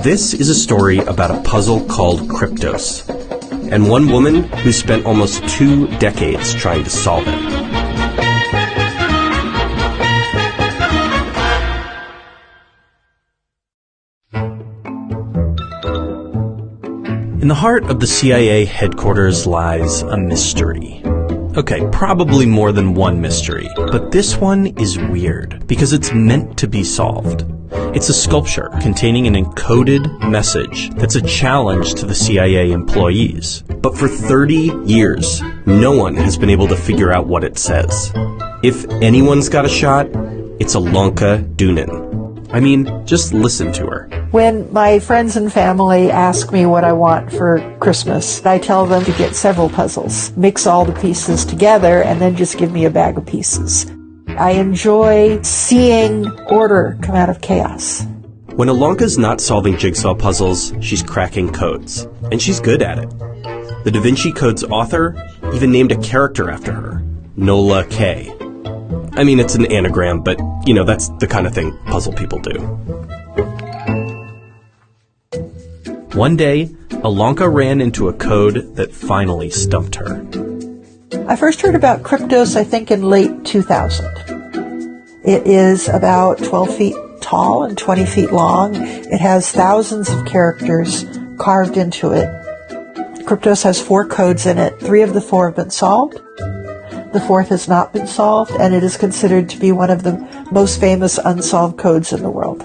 This is a story about a puzzle called Kryptos, and one woman who spent almost 2 decades trying to solve it. In the heart of the CIA headquarters lies a mystery. Okay, probably more than one mystery, but this one is weird because it's meant to be solved. It's a sculpture containing an encoded message that's a challenge to the CIA employees. But for 30 years, no one has been able to figure out what it says. If anyone's got a shot, it's Ilonka Dunin. I mean, just listen to her. When my friends and family ask me what I want for Christmas, I tell them to get several puzzles, mix all the pieces together, and then just give me a bag of pieces. I enjoy seeing order come out of chaos. When Ilonka's not solving jigsaw puzzles, she's cracking codes, and she's good at it. The Da Vinci Code's author even named a character after her, Nola K. I mean, it's an anagram, but, you know, that's the kind of thing puzzle people do. One day, Ilonka ran into a code that finally stumped her. I first heard about Kryptos, I think, in late 2000. It is about 12 feet tall and 20 feet long. It has thousands of characters carved into it. Kryptos has 4 codes in it. 3 of the 4 have been solved. The 4th has not been solved, and it is considered to be one of the most famous unsolved codes in the world.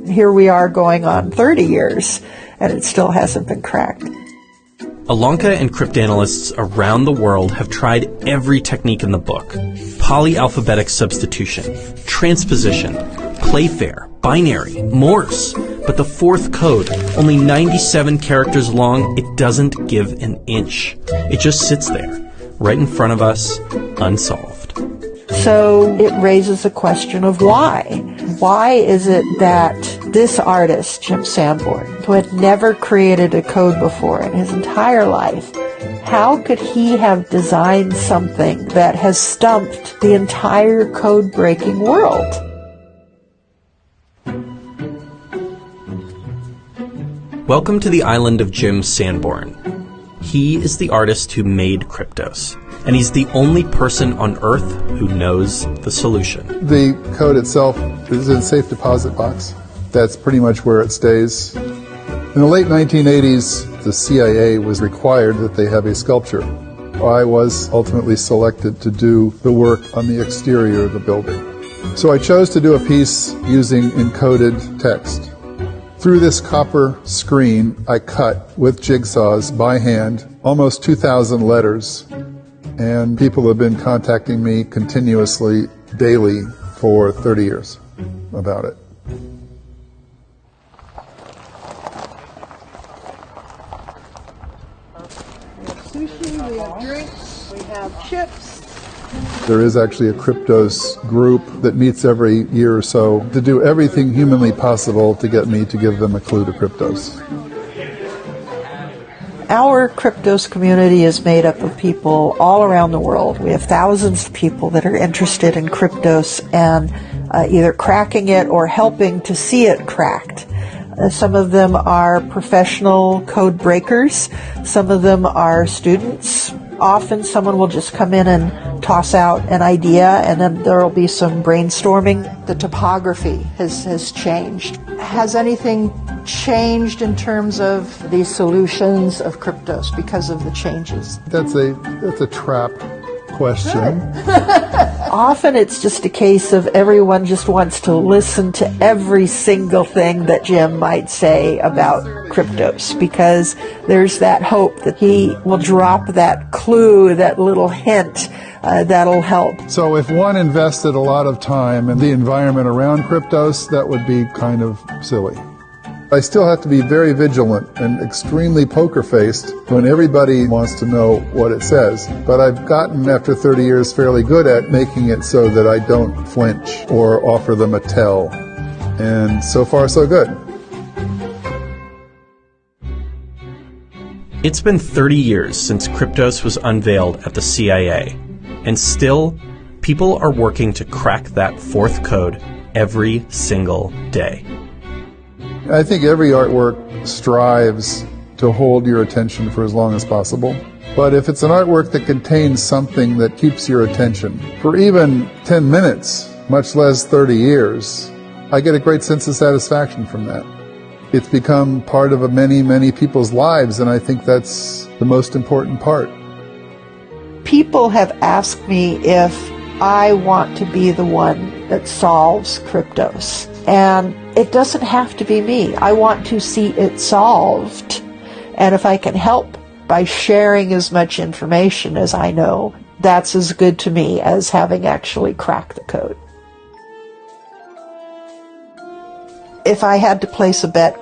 Here we are going on 30 years, and it still hasn't been cracked. Ilonka and cryptanalysts around the world have tried every technique in the book. Polyalphabetic substitution, transposition, Playfair, binary, Morse. But the 4th code, only 97 characters long, it doesn't give an inch. It just sits there, right in front of us, unsolved. So it raises a question of why. Why is it that this artist, Jim Sanborn, who had never created a code before in his entire life, how could he have designed something that has stumped the entire code-breaking world? Welcome to the island of Jim Sanborn. He is the artist who made Kryptos, and he's the only person on Earth who knows the solution. The code itself is in a safe deposit box. That's pretty much where it stays. In the late 1980s, the CIA was required that they have a sculpture. I was ultimately selected to do the work on the exterior of the building. So I chose to do a piece using encoded text. Through this copper screen, I cut with jigsaws by hand almost 2,000 letters, and people have been contacting me continuously, daily, for 30 years about it. We have sushi, we have drinks, we have chips. There is actually a Kryptos group that meets every year or so to do everything humanly possible to get me to give them a clue to Kryptos. Our Kryptos community is made up of people all around the world. We have thousands of people that are interested in Kryptos and either cracking it or helping to see it cracked. Some of them are professional code breakers. Some of them are students. Often someone will just come in and toss out an idea, and then there will be some brainstorming. The topography has changed. Has anything changed in terms of the solutions of Kryptos because of the changes? That's a trap question. Often it's just a case of everyone just wants to listen to every single thing that Jim might say about Kryptos, because there's that hope that he will drop that clue, that little hint that'll help. So if one invested a lot of time in the environment around Kryptos, that would be kind of silly. I still have to be very vigilant and extremely poker-faced when everybody wants to know what it says. But I've gotten, after 30 years, fairly good at making it so that I don't flinch or offer them a tell. And so far, so good. It's been 30 years since Kryptos was unveiled at the CIA, and still, people are working to crack that 4th code every single day. I think every artwork strives to hold your attention for as long as possible. But if it's an artwork that contains something that keeps your attention for even 10 minutes, much less 30 years, I get a great sense of satisfaction from that. It's become part of many, many people's lives, and I think that's the most important part. People have asked me if I want to be the one that solves Kryptos. And it doesn't have to be me. I want to see it solved. And if I can help by sharing as much information as I know, that's as good to me as having actually cracked the code. If I had to place a bet,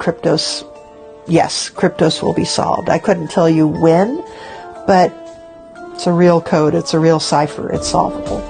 yes, Kryptos will be solved. I couldn't tell you when, but it's a real code, it's a real cipher, it's solvable.